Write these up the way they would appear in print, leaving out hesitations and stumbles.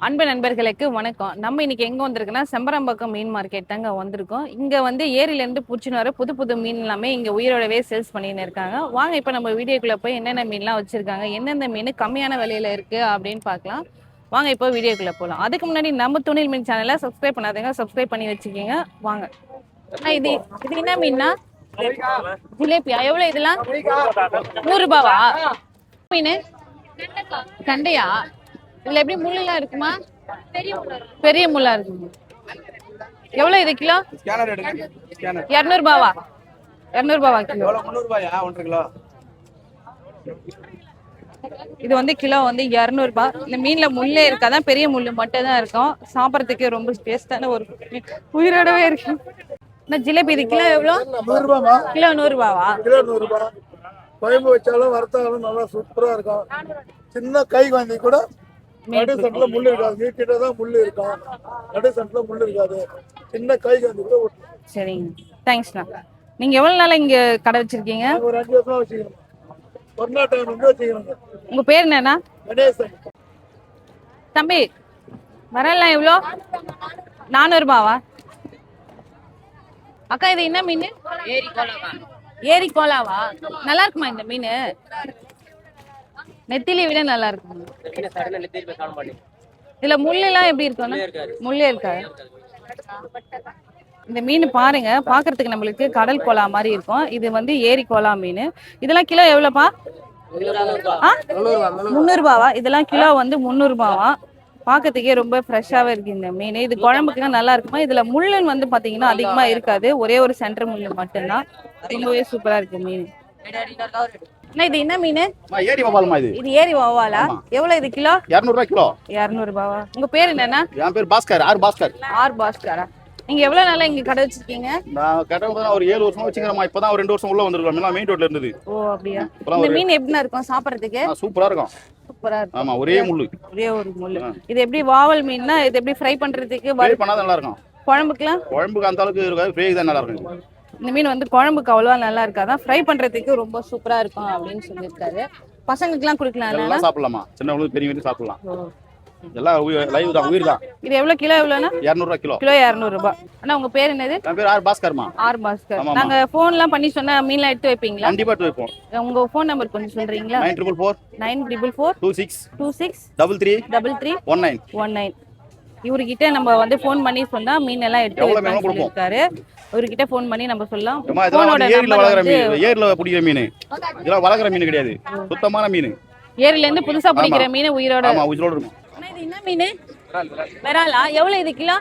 அன்பு நண்பர்களுக்கு வணக்கம். நம்ம இன்னைக்கு எங்க வந்திருக்கோம்னா செம்பரம்பாக்கம் மீன் மார்க்கெட் தாங்க வந்திருக்கோம். இங்க வந்து ஏரியில இருந்து புடிச்சுன்னு வர புது புது மீன் எல்லாமே இங்க உயிரோடவே சேல்ஸ் பண்ணின்னு இருக்காங்க. வாங்க இப்ப நம்ம வீடியோக்குள்ள போய் என்னென்ன மீன்லாம் வச்சிருக்காங்க, எந்தெந்த மீன் கம்மியான விலையில இருக்கு அப்படின்னு பார்க்கலாம். வாங்க இப்போ வீடியோக்குள்ள போலாம். அதுக்கு முன்னாடி நம்ம துணில் மீன் சேனலை சப்ஸ்கிரைப் பண்ணாதீங்க, சப்ஸ்கிரைப் பண்ணி வச்சுக்கோங்க. வாங்க. இது இது என்ன மீன்னா? ஜிலேபியா? எவ்வளவு இதெல்லாம்? 100 ரூபாவா? மீன் கண்டையா? இதுல எப்படி முள்ளெல்லாம் இருக்குமா? பெரிய முள்ளா இருக்குமா? எவ்வளவு இது கிலோ? 200 ரூபாவா? 200 ரூபாவா கிலோ? 300 ரூபாயா 1.5 கிலோ? இது வந்து கிலோ வந்து 200 ரூபாய். இந்த மீன்ல முள்ளே இருக்காதான், பெரிய முள்ளு மட்டும் தான் இருக்கும். சாப்பிடறதுக்கு ரொம்ப டேஸ்டான ஒரு உயிரோடவே இருக்கு. இந்த ஜிலேபி இது கிலோ எவ்வளவு? 100 ரூபாமா? கிலோ 100 ரூபாவா? கிலோ 100 ரூபாய். குழம்பு வச்சாலும் வறுத்தாலும் நல்லா சூப்பரா இருக்கும். சின்ன கை வாங்கி கூட நடு சட்டில முள்ளு இருக்காது, நீட்டிட்ட தான் முள்ளு இருக்கும். நடு சட்டில முள்ளு இருக்காது, சின்ன கை வாங்கி கூட. சரிங்க, தேங்க்ஸ்ண்ணா. நீங்க எவ்வளவு நாளா இங்க கடை வச்சிருக்கீங்க? ஒரு 5 வருஷமா வச்சுக்கிறோம். கொரோனா டைம் வந்து வச்சுக்கிறோங்க. உங்க பேர் என்னன்னா? கணேசன். தம்பி வரலாம் எவ்வளோ? 400 ரூபாவா? அக்கா இது என்ன மீன்? ஏரி கோலாவா? நல்லா இருக்குமா இந்த மீன்? நெத்திலி விட நல்லா இருக்கும். இதுல முள்ளு எல்லாம் எப்படி இருக்கும்னா? முள்ளே இருக்காது. இந்த மீன் பாருங்க, பாக்குறதுக்கு நம்மளுக்கு கடல் கோலா மாதிரி இருக்கும். இது வந்து ஏரி கோலா மீன். இதெல்லாம் கிலோ எவ்வளவுப்பா? 300 ரூபாவா? இதெல்லாம் கிலோ வந்து 300 ரூபாவா? பாக்கிறதுக்கே ரொம்ப ஃப்ரெஷ்ஷாவே இருக்கு இந்த மீன். இது குழம்புக்குலாம் நல்லா இருக்குமா? இதுல முள்ளு வந்து பாத்தீங்கன்னா அதிகமா இருக்காது, ஒரே ஒரு சென்டர் முள்ளு மட்டும்தான். ரொம்பவே சூப்பரா இருக்கு மீன். இது என்ன மீன்? ஏரி வவால்மா. இது ஏரி வவாலா? எவ்வளவு இது கிலோ? 200 ரூபாய் கிலோ. 200 ரூபாவா? உங்க பேர் என்னன்னா? என் பேர் பாஸ்கர். ஆர் பாஸ்கரா? நீங்க எவ்வளவு நாளா இங்க கடை வச்சிருக்கீங்க? நான் கடை வந்து ஒரு 7 வருஷமா வச்சுக்கிறேன். இப்பதான் ஒரு 2 வருஷம் உள்ள வந்திருக்கோம். எல்லாம் மெயின் ரோட்ல இருந்தது. ஓ அப்படியா? இந்த மீன் எப்படினா இருக்கும் சாப்பிடுறதுக்கு? சூப்பரா இருக்கும். சூப்பரா இருக்கும். ஆமா, ஒரே முள்ளு. ஒரே ஒரு முள்ளு. இது எப்படி வாவல் மீன்னா இது எப்படி ஃப்ரை பண்றதுக்கு? ஃப்ரை பண்ணா நல்லா இருக்கும். குழம்புக்கு அந்த அளவுக்கு இருக்காது, ஃப்ரை தான் நல்லா இருக்கும். இந்த மீன் வந்து குழம்புக்கு அவ்வளவா நல்லா இருக்காதான், ஃப்ரை பண்றதுக்கு ரொம்ப சூப்பரா இருக்கும் அப்படின்னு சொல்லியிருக்காரு. பசங்களுக்கு எல்லாம் குடுக்கலாம். எல்லாம் சாப்பிடலாமா, சின்னவங்களுக்கு பெரியவங்களுக்கு சாப்பிடலாம். எல்லாம் லைவ் தான், உயிர் தான். இது எவ்வளவு கிலோ? எவ்வளவுனா? 200 ரூபாய் கிலோ. கிலோ 200 ரூபாய். அண்ணா உங்க பேர் என்னது? என் பேர் ஆர் பாஸ்கர்மா. ஆர் பாஸ்கர். நாங்க போன் எல்லாம் பண்ணி சொன்னா மீன்லாம் எடுத்து வைப்பீங்களா? கண்டிப்பா எடுத்து வைப்போம். உங்க போன் நம்பர் கொஞ்சம் சொல்றீங்களா? 9444 26 33 19. இவர்கிட்ட நம்ம வந்து போன் பண்ணி சொன்னா மீன் எல்லாம் எடுத்து வைப்பான்னு சொல்லிருக்காரு. இவர்கிட்ட போன் பண்ணி நம்ம சொல்லலாம். ஏரியில பிடிக்கிற மீன், இதெல்லாம் வளர்க்குற மீன் கிடையாது, சுத்தமான மீன். ஏரியில இருந்து புதுசா பிடிக்கிற மீன் உயிரோட. ஆமா, உயிரோட இருக்கும். இது என்ன மீன்? விராலா? எவ்வளவு இது கிலோ?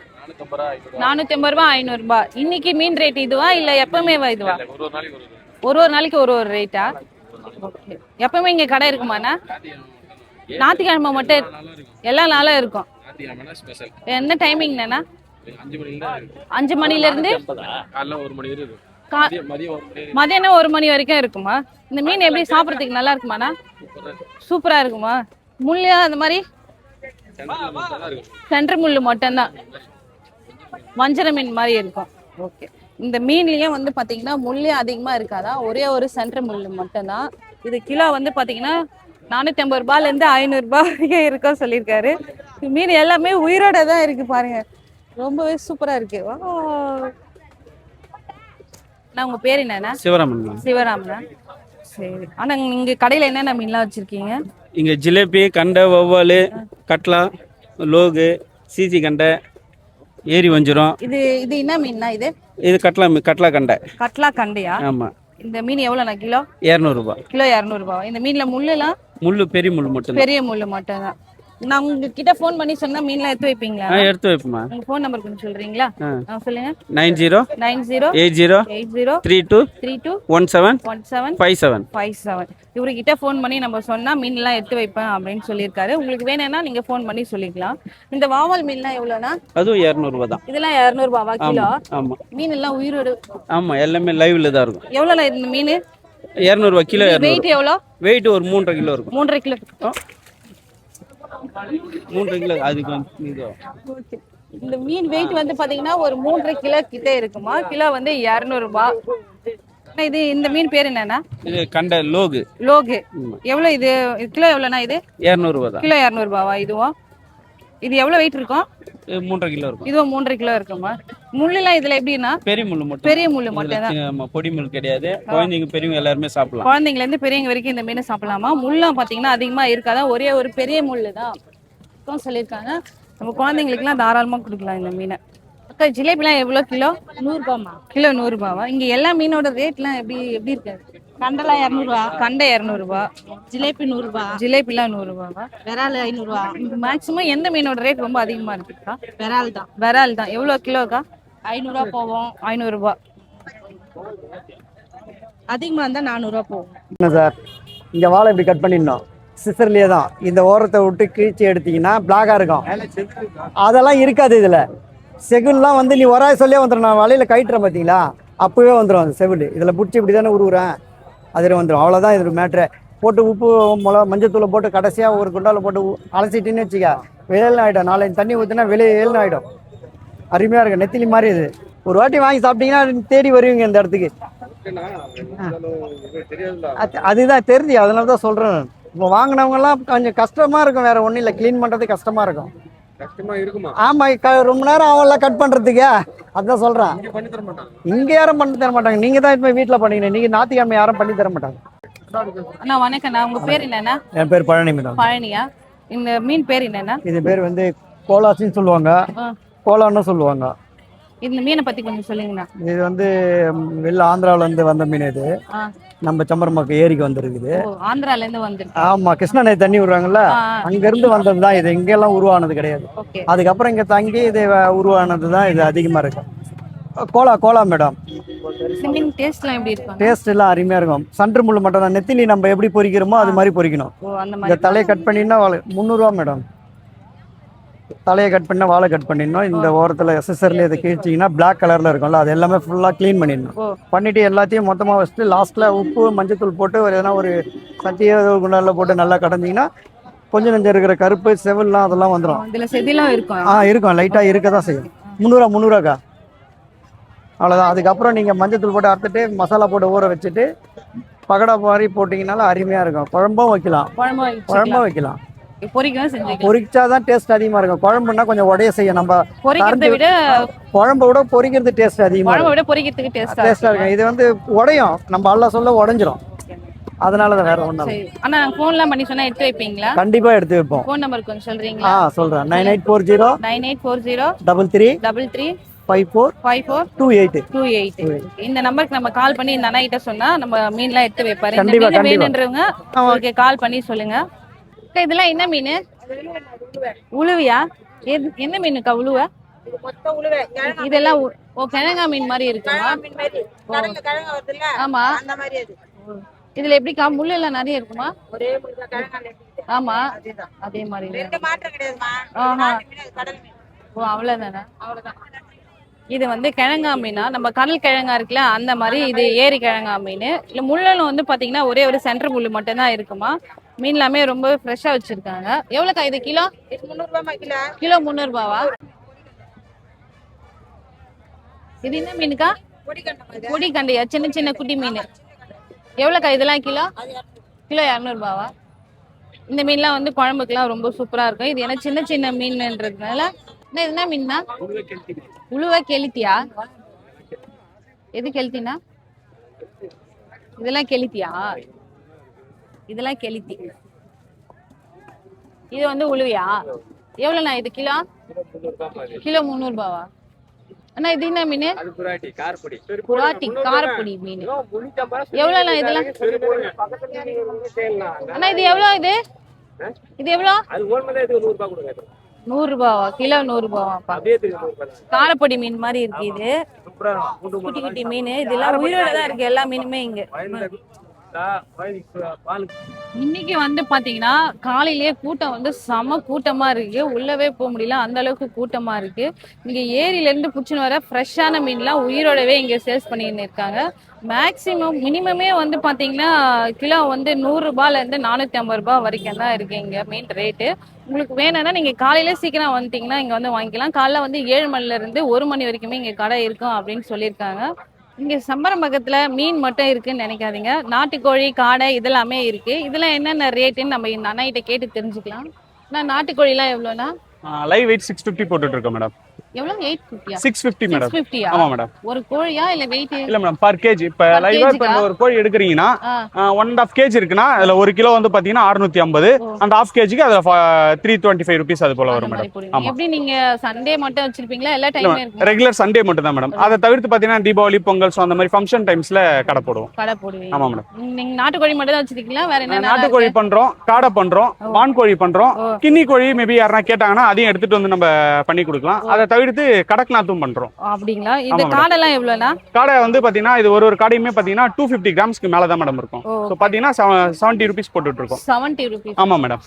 450 ரூபாய் 500 ரூபாய். இன்னைக்கு மீன் ரேட் இதுவா இல்ல எப்பவுமே இதுவா? ஒரு நாளைக்கு ஒரு ரேட்டா? ஓகே. எப்பவுமே இங்க கடை இருக்குமாண்ணா? ஞாயிற்றுக்கிழமை மட்டும் எல்லா நாளும் இருக்கும். என்ன டைமிங்ண்ணா? 5 மணில இருந்து மதியானம் 1 மணி வரைக்கும் இருக்குமா? இந்த மீன் எப்படி சாப்பிடறதுக்கு நல்லா இருக்குமாண்ணா? சூப்பரா இருக்குமா? முள்ளியா அந்த மாதிரி? சென்டர் முள்ளு மட்டும்தான், வஞ்சர மீன் மாதிரி இருக்கும். ஓகே. இந்த மீன்லயே வந்து பாத்தீங்கன்னா முள்ளே அதிகமா இருக்காதா, ஒரே ஒரு சென்டர் முள்ளு மட்டும்தான். இது கிலோ வந்து பாத்தீங்கன்னா 450 ரூபாயில இருந்து 500 ரூபாய் வரைக்கும் இருக்கா சொல்லியிருக்காரு. மீன் எல்லாமே உயிரோட தான் இருக்கு பாருங்க, ரொம்பவே சூப்பரா இருக்கு. நான் உங்க பேர் என்னன்னா? சிவராமனா? சரி. ஆனா இங்க கடையில என்னென்ன மீன்லாம் வச்சிருக்கீங்க? இங்க ஜிலேபி, கண்டை, வவ்வால், கட்லா, லோகு, சீசி கண்டை, ஏரி வஞ்சிரம். இது என்ன மீன்னா? இது கட்லா கண்டை. கட்லா கண்டையா? ஆமா. இந்த மீன் எவ்வளோண்ணா கிலோ? 200 ரூபாய். கிலோ 200 ரூபாய். இந்த மீன்ல முள்ளுலாம்? முள்ளு பெரிய முள்ளு மட்டும். பெரிய முள்ளு மட்டும் தான். நான் உங்ககிட்ட ஃபோன் பண்ணி சொன்னா மீன்லாம் எடுத்து வைப்பீங்களா? எடுத்து வைப்போமா. உங்க ஃபோன் நம்பர் கொஞ்சம் சொல்றீங்களா? சொல்லுங்க. 90 80 32 17 57. இவர்கிட்ட ஃபோன் பண்ணி நம்ம சொன்னா மீன்லாம் எடுத்து வைப்பேன் அப்படின்னு சொல்லியிருக்காரு. உங்களுக்கு வேணும்னா நீங்க ஃபோன் பண்ணி சொல்லிக்கலாம். இந்த வாவல் மீன்லாம் எவ்வளோனா? அதுவும் 200 ரூபாய் தான். இதெல்லாம் 200 ரூபாவா கிலோ? ஆமா. மீன் எல்லாம் உயிரோடு? ஆமா, எல்லாமே லைவ்ல தான் இருக்கும். எவ்வளோ இந்த மீன்? 200 ரூபாய் கிலோ. வெயிட் எவ்வளோ? வெயிட் ஒரு 3.5 கிலோ இருக்கும். 3.5 கிலோ. 3.5 கிலோ. அதுக்கு இந்த மீன் வெயிட் வந்து பாத்தீங்கன்னா ஒரு 3.5 கிலோ கிட்ட இருக்குமா. கிலோ வந்து 200 ரூபாய். இது இந்த மீன் பேர் என்னன்னா? இது கண்டை லோகு. எவ்வளவு இது கிலோ? எவ்வளவுனா இது? 200 ரூபாய் தான். கிலோ 200 ரூபாவா? இதுவும் இது எவ்வளவு வெயிட் இருக்கும்? 3.5 கிலோ இருக்கும். இதுவும் 3.5 கிலோ இருக்குமா? முள்ளுலாம் இதுல எப்படின்னா பெரிய முள் மட்டும். பெரிய முள்ளு மட்டும் தான். ஆமா, பொடி முள் கிடையாது. குழந்தைங்க பெரியவங்க எல்லாருமே சாப்பிடலாம். குழந்தைங்கல இருந்து பெரியவங்க வரைக்கும் இந்த மீனை சாப்பிடலாமா? முள்ளாம் பாத்தீங்கன்னா அதிகமா இருக்காதான், ஒரே ஒரு பெரிய முள்ளு தான் சொல்லியிருக்காங்க. நம்ம குழந்தைங்களுக்குலாம் தாராளமா கொடுக்கலாம் இந்த மீனை. அக்கா ஜிலேபிலாம் எவ்வளோ கிலோ? 100 ரூபாமா? கிலோ 100 ரூபாவா? இங்க எல்லா மீனோட ரேட்லாம் எப்படி எப்படி இருக்காது? கண்டெல்லாம் 200 ரூபா, கண்டை 200 ரூபா, ஜிலேபி 100 ரூபா, ஜிலேபிலாம் 100 ரூபாவா? விரால் 500 ரூபா. மேக்ஸிமம் எந்த மீனோட ரேட் ரொம்ப அதிகமா இருக்குக்கா? விரால் தான் விரால் தான். எவ்வளோ கிலோக்கா? 500 ரூபா போவோம், 500 ரூபா. அதிகமா இருந்தா 400 ரூபா போவோம். என்ன சார், இங்கே வாழை இப்படி கட் பண்ணிடணும், சிசர்லேயே தான். இந்த ஓரத்தை விட்டு கிழிச்சி எடுத்தீங்கன்னா பிளாக்காக இருக்கும். அதெல்லாம் இருக்காது இதில். செகுல்லாம் வந்து நீ ஒராய சொல்லியே வந்துடும். நான் வலையில் கயிட்டுறேன் பார்த்தீங்களா, அப்போவே வந்துடும் அந்த செவில். இதில் பிடிச்சி இப்படி தானே உருவுறேன், அதில் வந்துடும். அவ்வளோதான் இது மேட்ரு. போட்டு உப்பு மஞ்சத்தூளை போட்டு கடைசியாக ஒரு குண்டாவில் போட்டு அலசிட்டின்னு வச்சுக்க, வேல்னு ஆகிடும். 4 தண்ணி ஊற்றினா வெளியே ஏழுன்னு ஆகிடும். அருமையாக இருக்கும், நெத்திலி மாதிரி இது. ஒரு வாட்டி வாங்கி சாப்பிட்டீங்கன்னா தேடி வருவீங்க இந்த இடத்துக்கு. அதுதான் தெரிஞ்சு, அதனால தான் சொல்கிறேன். இப்போ வாங்கினவங்கலாம் கொஞ்சம் கஷ்டமாக இருக்கும், வேறு ஒன்றும் இல்லை. க்ளீன் பண்ணுறது கஷ்டமாக இருக்கும். ஆமாம், ரொம்ப நேரம் அவங்களாம் கட் பண்ணுறதுக்கு. அதான் சொல்கிறேன், இங்கே யாரும் பண்ணி தர மாட்டாங்க. நீங்கள் தான் இப்போ வீட்டில் பண்ணிக்கணும். நீங்கள் ஞாயிற்றுக்கிழமை யாரும் பண்ணி தர மாட்டாங்க. அண்ணா வணக்கண்ணா, உங்க பேர் என்னன்னா? என் பேர் பழனி மேடம். பழனியா? இந்த மீன் பேர் என்னன்னா? இது பேர் வந்து கோலாசின்னு சொல்லுவாங்க, கோலான்னு சொல்லுவாங்க. இந்த மீனை பத்தி கொஞ்சம் சொல்லுங்கண்ணா. இது வந்து வெளில ஆந்திராவிலேருந்து வந்த மீன். இது நம்ம சம்பரமாக்கு ஏரிக்கு வந்துருக்குது. ஆந்திரால இருந்து வந்துருக்கு. ஆமா, கிருஷ்ணா நதி தண்ணி விடுறாங்கல்ல, அங்கிருந்து வந்தது தான் இது. இங்கெல்லாம் உருவானது கிடையாது. அதுக்கப்புறம் இங்க தங்கி இது உருவானது தான். இது அதிகமா இருக்கு. Cola madam. மீன் டேஸ்ட்லாம் எப்படி இருக்கும்? டேஸ்ட் எல்லாம் அருமையா இருக்கும். சன்று முள்ளு மட்டும் தான். நெத்திலி நம்ம எப்படி பொரிக்கிறோமோ அது மாதிரி பொரிக்கணும். இந்த தலையை கட் பண்ணினா 300 ரூபா மேடம். தலையை கட் பண்ணா வாழை கட் பண்ணிடணும். இந்த ஓரத்தில் சிசர்லேயே இதை கிழிச்சிங்கன்னா பிளாக் கலரில் இருக்கும்ல, அது எல்லாமே ஃபுல்லாக க்ளீன் பண்ணிடணும். பண்ணிவிட்டு எல்லாத்தையும் மொத்தமாக வச்சுட்டு லாஸ்ட்டில் உப்பு மஞ்சத்தூள் போட்டு எதனா ஒரு சட்டியோ குண்டாலில் போட்டு நல்லா கடைஞ்சிங்கன்னா கொஞ்சம் நெஞ்சம் இருக்கிற கருப்பு செவல்லாம் அதெல்லாம் வந்துடும். இதில் செதிலாம் இருக்கும். இருக்கும், லைட்டாக இருக்க தான் செய்யும். 300 ரூபாக்கா, அவ்வளோதான். அதுக்கப்புறம் நீங்கள் மஞ்சத்தூள் போட்டு அறுத்துட்டு மசாலா போட்டு ஊற வச்சுட்டு பகடா மாதிரி போட்டிங்கனாலும் அருமையாக இருக்கும். குழம்பும் வைக்கலாம், குழம்பும் வைக்கலாம். பொரிச்சாதான் டேஸ்ட் அதிகமா இருக்கும். குழம்புனா கொஞ்சம் உடைய செய்யும். நம்ம பொரிக்கிறதை விட குழம்பை விட பொரிக்கிறது டேஸ்ட் அதிகமா பொரிக்கிறதுக்கு டேஸ்டா இருக்கும். இது வந்து உடையும், நம்ம அல்ல சொல்ல உடைஞ்சிரும். அதனாலதான் வேற ஒண்ணும். ஆனா ஃபோன்லாம் பண்ணி சொன்னா எடுத்து வைப்பீங்களா? கண்டிப்பா எடுத்து வைப்போம். ஃபோன் நம்பர் கொஞ்சம் சொல்றீங்களா? சொல்றேன். 9840 33 54 28. இந்த நம்பருக்கு நம்ம கால் பண்ணி இந்த அண்ணா கிட்ட சொன்னா நம்ம மீன்லாம் எடுத்து வைப்பாரு. கண்டிப்பா வேணுன்றவங்க உங்களுக்கு கால் பண்ணி சொல்லுங்க. இதெல்லாம் என்ன மீன்? உழுவியா? என்ன மீனுக்கா உழுவ? இதெல்லாம் கிழங்கா மீன் மாதிரி இருக்குமா? ஆமா. இதுல எப்படிக்கா முள்ளு எல்லாம் நிறைய இருக்குமா? ஆமா, அதே மாதிரி. அவ்வளவுதானே? இது வந்து கிழங்கா மீனா? நம்ம கடல் கிழங்கா இருக்குல்ல அந்த மாதிரி இது ஏரி கிழங்கா மீன். இல்ல முள்ளலும் வந்து பாத்தீங்கன்னா ஒரே ஒரு சென்டர் முள்ளு மட்டும் தான் இருக்குமா. மீன் எல்லாமே ரொம்ப ஃப்ரெஷ்ஷா வச்சிருக்காங்க. எவ்வளவுக்கா இது கிலோ? 300 ரூபாய் கிலோ. 300 ரூபாவா? இது என்ன மீனுக்கா? பொடி கண்டையா? சின்ன சின்ன குட்டி மீன். எவ்வளவுக்கா இதெல்லாம் கிலோ? கிலோ 200 ரூபாவா? இந்த மீன்லாம் வந்து குழம்புக்குலாம் ரொம்ப சூப்பரா இருக்கும். இது என்ன சின்ன சின்ன மீன்ன்றதுனால. என்ன மீன் தான்? உழுவ கெளுத்தியா? எது கெளுத்தினா? இதெல்லாம் கெளுத்தியா? இதெல்லாம் கெளுத்தி. இது வந்து உழுவியா? எவ்வளோண்ணா இது கிலோ? கிலோ 300 ரூபாவா? அண்ணா இது என்ன மீன்? புராட்டி காரப்பொடி மீன். எவ்வளோண்ணா இதெல்லாம்? அண்ணா இது எவ்வளோ? இது எவ்வளோ? 100 ரூபாவா? கிலோ 100 ரூபாவாப்பா. காரப்பொடி மீன் மாதிரி இருக்கு. இது குட்டி குட்டி மீன். இதெல்லாம் உயிரோட தான் இருக்கு எல்லா மீனுமே இங்க. இன்னைக்கு வந்து பாத்தீங்கன்னா காலையிலேயே கூட்டம் வந்து செம கூட்டமா இருக்கு. உள்ளவே போக முடியல, அந்த அளவுக்கு கூட்டமா இருக்கு. இங்க ஏரியில இருந்து புடிச்சுன்னு வர ஃப்ரெஷ்ஷான மீன்லாம் உயிரோடவே இங்க சேல்ஸ் பண்ணிட்டு இருக்காங்க. மேக்சிமம் மினிமமே வந்து பாத்தீங்கன்னா கிலோ வந்து 100 ரூபாயில இருந்து 450 ரூபாய் வரைக்கும் தான் இருக்கு இங்க மீன் ரேட்டு. உங்களுக்கு வேணும்னா நீங்க காலையில சீக்கிரம் வந்துட்டீங்கன்னா இங்க வந்து வாங்கிக்கலாம். காலைல வந்து 7 மணில இருந்து 1 மணி வரைக்குமே இங்க கடை இருக்கும் அப்படின்னு சொல்லியிருக்காங்க. இங்க சம்பரம்பக்கத்துல மீன் மட்டும் இருக்குன்னு நினைக்காதீங்க. நாட்டுக்கோழி, காடை இதெல்லாமே இருக்கு. இதெல்லாம் என்னென்ன ரேட்டுன்னு நம்ம இந்த அண்ணா கிட்ட கேட்டு தெரிஞ்சுக்கலாம். நாட்டுக்கோழி எல்லாம் எவ்வளோனா? லைவ் வெயிட் 650 போட்டுட்டு இருக்கோம் மேடம். எவ்வளவு 850 650 மேடம். 650 ஆமா மேடம். ஒரு கோழியா இல்ல வெயிட்? இல்ல மேடம் பர் கேஜி. இப்ப லைவா இப்ப ஒரு கோழி எடுக்கிறீங்கன்னா 1.5 கேஜி இருக்குன்னா அதுல 1 கிலோ வந்து பாத்தீங்கன்னா 650, அந்த 1/2 கேஜிக்கு அதுல 325 rupees அது போல வரும் மேடம். ஆமா. எப்படி நீங்க சண்டே மட்டும் வச்சிருப்பீங்களா எல்லா டைமும் இருக்கும்? ரெகுலர் சண்டே மட்டும் தான் மேடம். அதை தவிர்த்து பாத்தீங்கன்னா தீபாவளி பொங்கல் அந்த மாதிரி ஃபங்க்ஷன் டைம்ஸ்ல கடை போடுவோம். கடை போடுவீங்க? ஆமா மேடம். நீங்க நாட்டுக்கோழி மட்டும் தான் வச்சிருக்கீங்களா வேற என்ன? நாட்டுக்கோழி பண்றோம், காடை பண்றோம், வான்கோழி பண்றோம், கின்னி கோழி மேபி யாரா கேட்டாங்கன்னா அதையும் எடுத்துட்டு வந்து நம்ம பண்ணி கொடுக்கலாம். அதை தவிர்த்து கடக்நாத்தும் பண்றோம். அப்படிங்களா? இந்த காடெல்லாம் எவ்வளவுனா? காடை வந்து பாத்தீங்கன்னா இது ஒரு காடையுமே பாத்தீங்கன்னா 250 கிராம்ஸ்க்கு மேல தான் மேடம் இருக்கும். சோ பாத்தீங்கன்னா 70 rupees போட்டுட்டு இருக்கோம். 70 rupees? ஆமா மேடம்.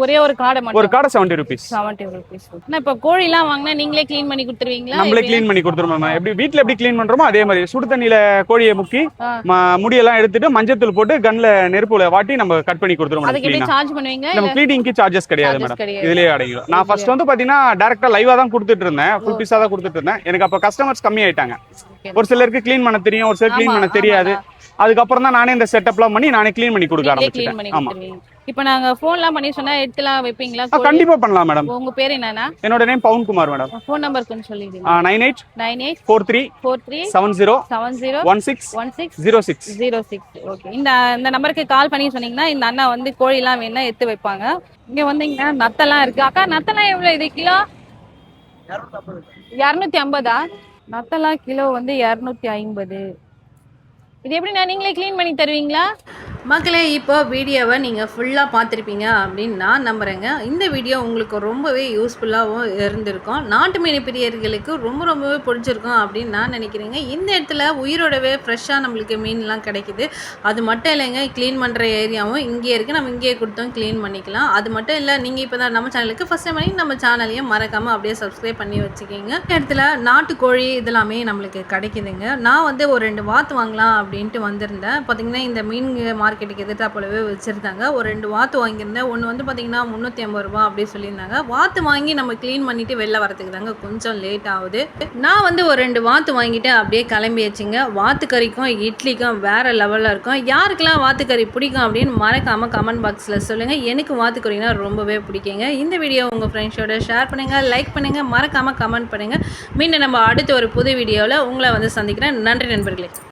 ஒரே ஒரு காடை மட்டும்? ஒரு காடை 70 rupees. 70 rupees. நான் இப்ப கோழி எல்லாம் வாங்கினா நீங்களே க்ளீன் பண்ணி கொடுத்துருவீங்களா? நம்மளே க்ளீன் பண்ணி கொடுத்துருவோம். எப்படி வீட்ல எப்படி க்ளீன் பண்றோமோ அதே மாதிரி சுடு தண்ணியில கோழியை முக்கி முடியெல்லாம் எடுத்துட்டு மஞ்சத்தூள் போட்டு கன்ல நெருப்புல வாட்டி நம்ம கட் பண்ணி கொடுத்துருவோம். அதுக்கு எப்படி சார்ஜ் பண்ணுவீங்க? நம்ம க்ளீனிங்க்கு சார்ஜஸ் கிடையாது மேடம். இதுலயே அடங்கிடும். நான் ஃபர்ஸ்ட் வந்து பாத்தீங்கன்னா டைரக்டா லைவா தான் கொடுத்துட்டு இருந்தேன், ஃபுல் பீஸா தான் கொடுத்துட்டு இருந்தேன். எனக்கு அப்ப கஸ்டமர்ஸ் கம்மி ஆயிட்டாங்க. ஒரு சிலருக்கு க்ளீன் பண்ண தெரியும், ஒரு சிலர் க்ளீன் பண்ண தெரியாது. அதுக்கப்புறம் தான் நானே இந்த செட்டப்லாம் பண்ணி நானே க்ளீன் பண்ணி கொடுக்க ஆரம்பிச்சிட்டேன். ஆமா. இப்போ நாங்க ஃபோன்லாம் பண்ணி சொன்னா எடுத்துலாம் வைப்பீங்களா? கண்டிப்பா பண்ணலாம் மேடம். உங்க பேர் என்னன்னா? என்னோட நேம் பவுன் குமார் மேடம். ஃபோன் நம்பர் கொஞ்சம் சொல்லிடுங்க. 98 43 70 16 06. ஓகே. இந்த நம்பருக்கு கால் பண்ணி சொன்னீங்கன்னா இந்த அண்ணா வந்து கோழி எல்லாம் வேணா எடுத்து வைப்பாங்க. இங்க வந்தீங்கன்னா நத்தெல்லாம் இருக்கு. அக்கா நத்தெல்லாம் எவ்வளவு இது கிலோ? 250. நத்தெல்லாம் கிலோ வந்து 250. இது எப்படி நீங்களே க்ளீன் பண்ணி தருவீங்களா? மக்களே, இப்போ வீடியோவை நீங்கள் ஃபுல்லாக பார்த்துருப்பீங்க அப்படின்னு நான் நம்புகிறேங்க. இந்த வீடியோ உங்களுக்கு ரொம்பவே யூஸ்ஃபுல்லாகவும் இருந்திருக்கும். நாட்டு மீன் பிரியர்களுக்கு ரொம்பவே பிடிச்சிருக்கும் அப்படின்னு நான் நினைக்கிறேங்க. இந்த இடத்துல உயிரோடவே ஃப்ரெஷ்ஷாக நம்மளுக்கு மீன்லாம் கிடைக்குது. அது மட்டும் இல்லைங்க, க்ளீன் பண்ணுற ஏரியாவும் இங்கேயே இருக்குது. நம்ம இங்கேயே கொடுத்தோம் க்ளீன் பண்ணிக்கலாம். அது மட்டும் இல்லை, நீங்கள் இப்போ தான் நம்ம சேனலுக்கு ஃபஸ்ட் டைம் பண்ணி நம்ம சேனலையும் மறக்காமல் அப்படியே சப்ஸ்கிரைப் பண்ணி வச்சுக்கிங்க. இந்த இடத்துல நாட்டுக்கோழி இதெல்லாமே நம்மளுக்கு கிடைக்குதுங்க. நான் வந்து ஒரு 2 வாத்து வாங்கலாம் அப்படின்ட்டு வந்திருந்தேன். பார்த்தீங்கன்னா இந்த மீன் மார்க்கெட்டுக்கு எதிர்த்தா போலவே வச்சுருந்தாங்க. ஒரு 2 வாத்து வாங்கியிருந்தேன். ஒன்று வந்து பார்த்திங்கன்னா 350 ரூபா அப்படி சொல்லியிருந்தாங்க. வாத்து வாங்கி நம்ம க்ளீன் பண்ணிவிட்டு வெளில வரதுக்கு தாங்க கொஞ்சம் லேட் ஆகுது. நான் வந்து ஒரு 2 வாத்து வாங்கிட்டு அப்படியே கிளம்பியாச்சுங்க. வாத்து கறிக்கும் இட்லிக்கும் வேறு லெவலில் இருக்கும். யாருக்கெல்லாம் வாத்து கறி பிடிக்கும் அப்படின்னு மறக்காமல் கமெண்ட் பாக்ஸில் சொல்லுங்கள். எனக்கு வாத்து கறினா ரொம்பவே பிடிக்குங்க. இந்த வீடியோ உங்கள் ஃப்ரெண்ட்ஸோட ஷேர் பண்ணுங்கள், லைக் பண்ணுங்கள், மறக்காமல் கமெண்ட் பண்ணுங்கள். மீண்டும் நம்ம அடுத்த ஒரு புது வீடியோவில் உங்களை வந்து சந்திக்கிறேன். நன்றி நண்பர்களே.